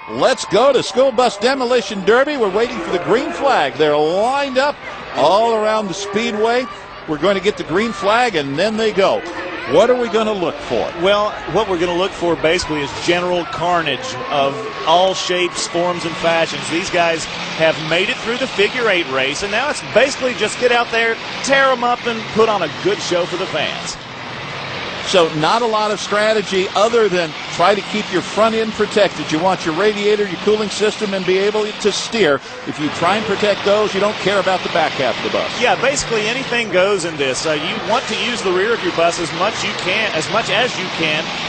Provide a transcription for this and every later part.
Let's go to School Bus Demolition Derby. We're waiting for the green flag. They're lined up all around the speedway. We're going to get the green flag, and then they go. What are we going to look for? Well, what we're going to look for basically is general carnage of all shapes, forms, and fashions. These guys have made it through the figure 8 race, and now it's basically just get out there, tear them up, and put on a good show for the fans. So not a lot of strategy other than try to keep your front end protected. You want your radiator, your cooling system, and be able to steer. If you try and protect those, you don't care about the back half of the bus. Yeah, basically anything goes in this. You want to use the rear of your bus as much as you can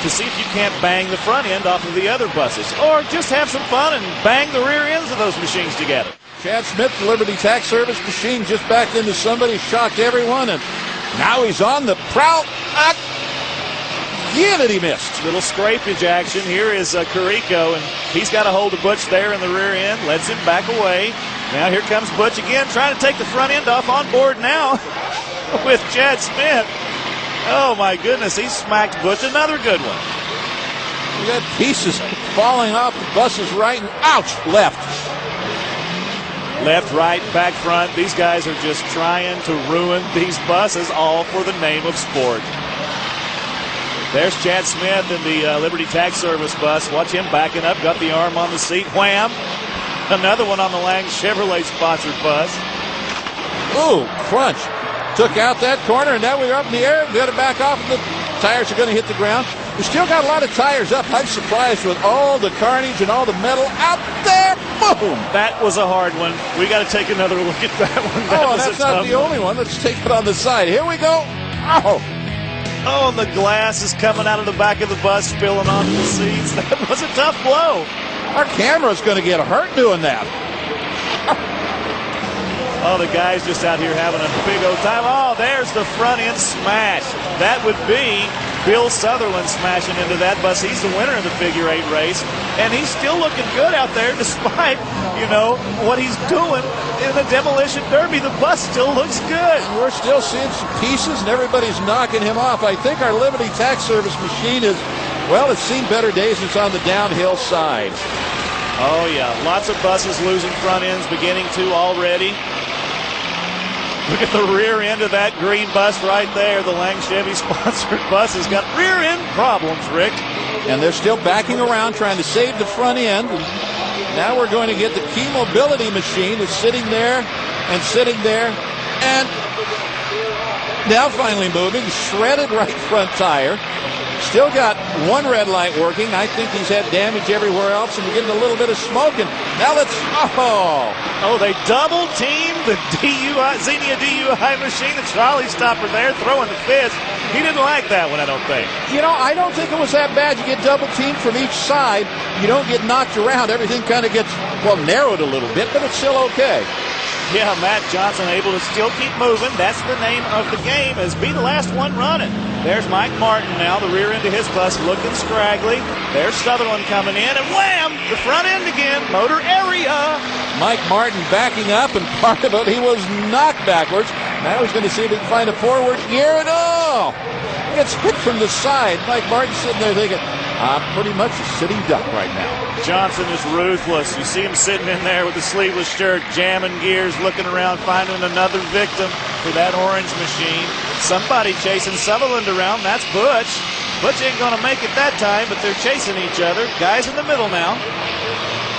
to see if you can't bang the front end off of the other buses. Or just have some fun and bang the rear ends of those machines together. Chad Smith, the Liberty Tax Service machine, just backed into somebody, shocked everyone, and now he's on the prowl. Yeah, that he missed. Little scrapage action. Here is Carrico, and he's got a hold of Butch there in the rear end, lets him back away. Now here comes Butch again, trying to take the front end off on board now with Chad Smith. Oh, my goodness, he smacked Butch. Another good one. We got pieces falling off the buses right and ouch, left. Left, right, back, front. These guys are just trying to ruin these buses, all for the name of sport. There's Chad Smith in the Liberty Tax Service bus. Watch him backing up. Got the arm on the seat. Wham! Another one on the Lang Chevrolet sponsored bus. Ooh, crunch. Took out that corner, and now we're up in the air. We got to back off, and the tires are going to hit the ground. We still got a lot of tires up. I'm surprised with all the carnage and all the metal out there. Boom! That was a hard one. We got to take another look at that one. That's not the only one. Let's take it on the side. Here we go. Oh, and the glass is coming out of the back of the bus, spilling onto the seats. That was a tough blow. Our camera's going to get hurt doing that. Oh, the guy's just out here having a big old time. Oh, there's the front end smash. That would be Bill Sutherland smashing into that bus. He's the winner of the figure 8 race, and he's still looking good out there despite, what he's doing in the demolition derby. The bus still looks good. We're still seeing some pieces, and everybody's knocking him off. I think our Liberty Tax Service machine is, well, it's seen better days. It's on the downhill side. Oh, yeah. Lots of buses losing front ends, beginning to already. Look at the rear end of that green bus right there. The Lang Chevy sponsored bus has got rear end problems, Rick. And they're still backing around trying to save the front end. And now we're going to get the key mobility machine that's sitting there and now finally moving. Shredded right front tire. Still got one red light working. I think he's had damage everywhere else, and we're getting a little bit of smoke. And now let's, they double teamed the Xenia DUI machine. The trolley stopper there, throwing the fist. He didn't like that one, I don't think. I don't think it was that bad. You get double teamed from each side. You don't get knocked around. Everything kind of gets, narrowed a little bit, but it's still okay. Yeah, Matt Johnson able to still keep moving. That's the name of the game, is be the last one running. There's Mike Martin now, the rear end of his bus looking scraggly. There's Sutherland coming in, and wham! The front end again, motor area. Mike Martin backing up, and part of it, he was knocked backwards. Now he's going to see if he can find a forward gear, and gets hit from the side. Mike Martin sitting there thinking, I'm pretty much a sitting duck right now. Johnson is ruthless. You see him sitting in there with the sleeveless shirt, jamming gears, looking around, finding another victim for that orange machine. Somebody chasing Sutherland around. That's Butch. Butch ain't going to make it that time, but they're chasing each other. Guys in the middle now.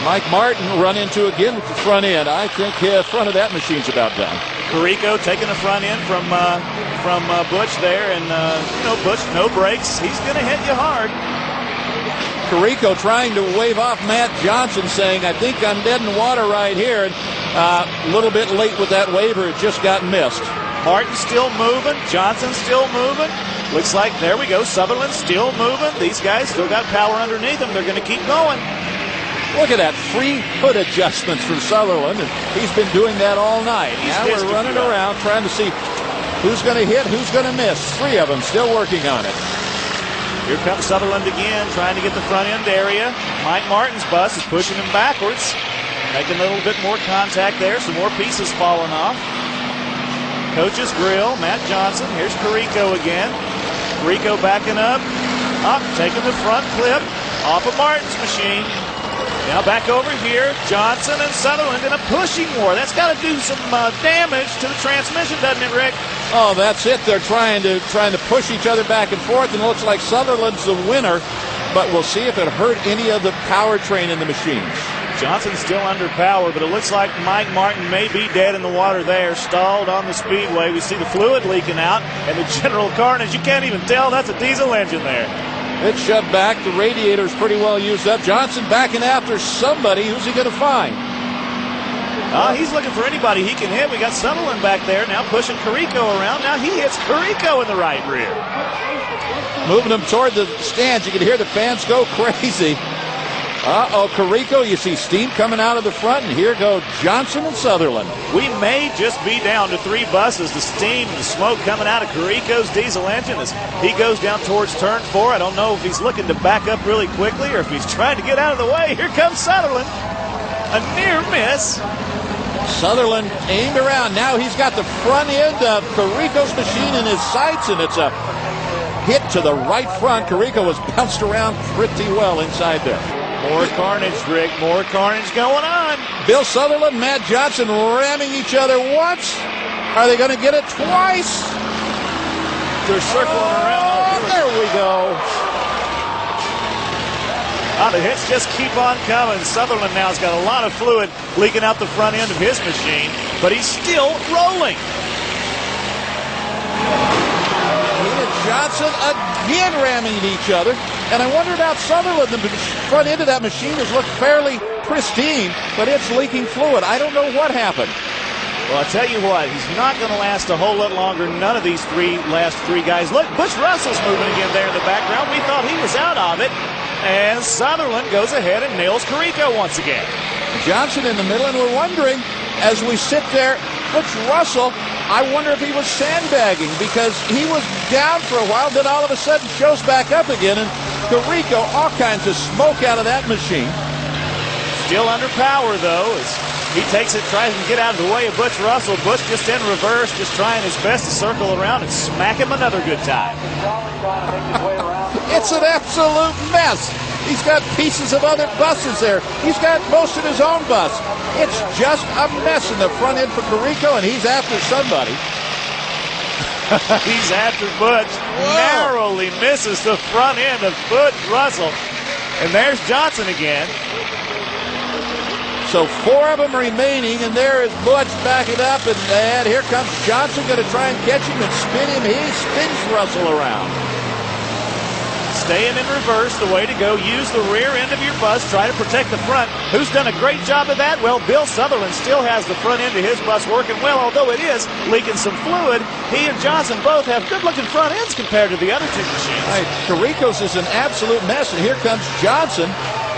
Mike Martin run into again with the front end. I think the front of that machine's about done. Carrico taking the front end from Butch there, and Butch, no brakes. He's going to hit you hard. Carrico trying to wave off Matt Johnson, saying, I think I'm dead in water right here. And a little bit late with that waiver. It just got missed. Martin still moving. Johnson still moving. Looks like, there we go, Sutherland still moving. These guys still got power underneath them. They're going to keep going. Look at that, free hood adjustments from Sutherland, and he's been doing that all night. Now we're running around trying to see who's going to hit, who's going to miss. 3 of them still working on it. Here comes Sutherland again, trying to get the front end area. Mike Martin's bus is pushing him backwards, making a little bit more contact there. Some more pieces falling off. Coach's grill, Matt Johnson. Here's Carrico again. Carrico backing up, taking the front clip off of Martin's machine. Now back over here, Johnson and Sutherland in a pushing war. That's got to do some damage to the transmission, doesn't it, Rick? Oh, that's it. They're trying to push each other back and forth, and it looks like Sutherland's the winner. But we'll see if it hurt any of the powertrain in the machines. Johnson's still under power, but it looks like Mike Martin may be dead in the water there, stalled on the speedway. We see the fluid leaking out, and the general carnage. You can't even tell that's a diesel engine there. It's shoved back. The radiator's pretty well used up. Johnson backing after somebody. Who's he going to find? He's looking for anybody he can hit. We got Sutherland back there now pushing Carrico around. Now he hits Carrico in the right rear. Moving him toward the stands. You can hear the fans go crazy. Uh-oh, Carrico, you see steam coming out of the front, and here go Johnson and Sutherland. We may just be down to 3 buses. The steam and the smoke coming out of Carrico's diesel engine as he goes down towards turn 4. I don't know if he's looking to back up really quickly or if he's trying to get out of the way. Here comes Sutherland. A near miss. Sutherland aimed around. Now he's got the front end of Carrico's machine in his sights, and it's a hit to the right front. Carrico was bounced around pretty well inside there. More carnage, Rick. More carnage going on. Bill Sutherland, Matt Johnson ramming each other once. Are they going to get it twice? They're circling around. There we go. The hits just keep on coming. Sutherland now has got a lot of fluid leaking out the front end of his machine, but he's still rolling. Johnson again ramming each other. And I wonder about Sutherland. The front end of that machine has looked fairly pristine, but it's leaking fluid. I don't know what happened. Well, I tell you what, he's not going to last a whole lot longer. None of these last three guys. Look, Butch Russell's moving again there in the background. We thought he was out of it. And Sutherland goes ahead and nails Carrico once again. Johnson in the middle, and we're wondering, as we sit there, Butch Russell, I wonder if he was sandbagging because he was down for a while, then all of a sudden shows back up again, and Carrico, all kinds of smoke out of that machine. Still under power, though, as he takes it, tries to get out of the way of Butch Russell. Butch just in reverse, just trying his best to circle around and smack him another good time. It's an absolute mess. He's got pieces of other buses there. He's got most of his own bus. It's just a mess in the front end for Carrico, and he's after somebody. He's after Butch. Whoa. Narrowly misses the front end of Butch Russell. And there's Johnson again. So 4 of them remaining, and there is Butch backing up, and here comes Johnson, going to try and catch him and spin him. He spins Russell around. Staying in reverse, the way to go. Use the rear end of your bus. Try to protect the front. Who's done a great job of that? Well, Bill Sutherland still has the front end of his bus working well, although it is leaking some fluid. He and Johnson both have good-looking front ends compared to the other two machines. Right. Carrico's is an absolute mess, and here comes Johnson.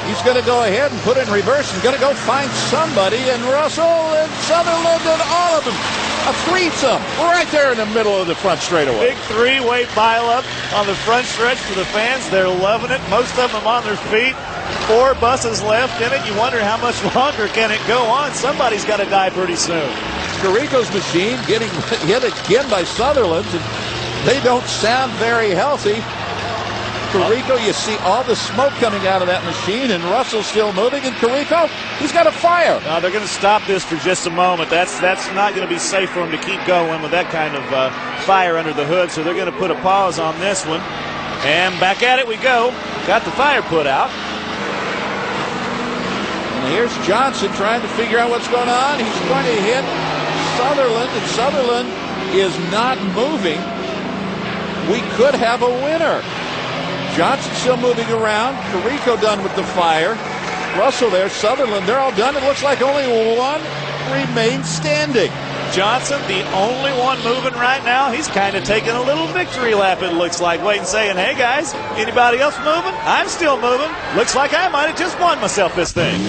He's going to go ahead and put it in reverse and going to go find somebody, and Russell and Sutherland and all of them. A threesome right there in the middle of the front straightaway. Big 3-way pileup on the front stretch for the fans. They're loving it. Most of them on their feet. 4 buses left in it. You wonder how much longer can it go on. Somebody's got to die pretty soon. Carrico's machine getting hit again by Sutherland's, and they don't sound very healthy. Carrico, you see all the smoke coming out of that machine, and Russell's still moving, and Carrico, he's got a fire. No, they're going to stop this for just a moment. That's not going to be safe for him to keep going with that kind of fire under the hood, so they're going to put a pause on this one. And back at it we go. Got the fire put out. And here's Johnson trying to figure out what's going on. He's going to hit Sutherland, and Sutherland is not moving. We could have a winner. Johnson still moving around. Carrico done with the fire. Russell there, Sutherland, they're all done. It looks like only one remains standing. Johnson, the only one moving right now. He's kind of taking a little victory lap, it looks like, waiting, saying, hey, guys, anybody else moving? I'm still moving. Looks like I might have just won myself this thing.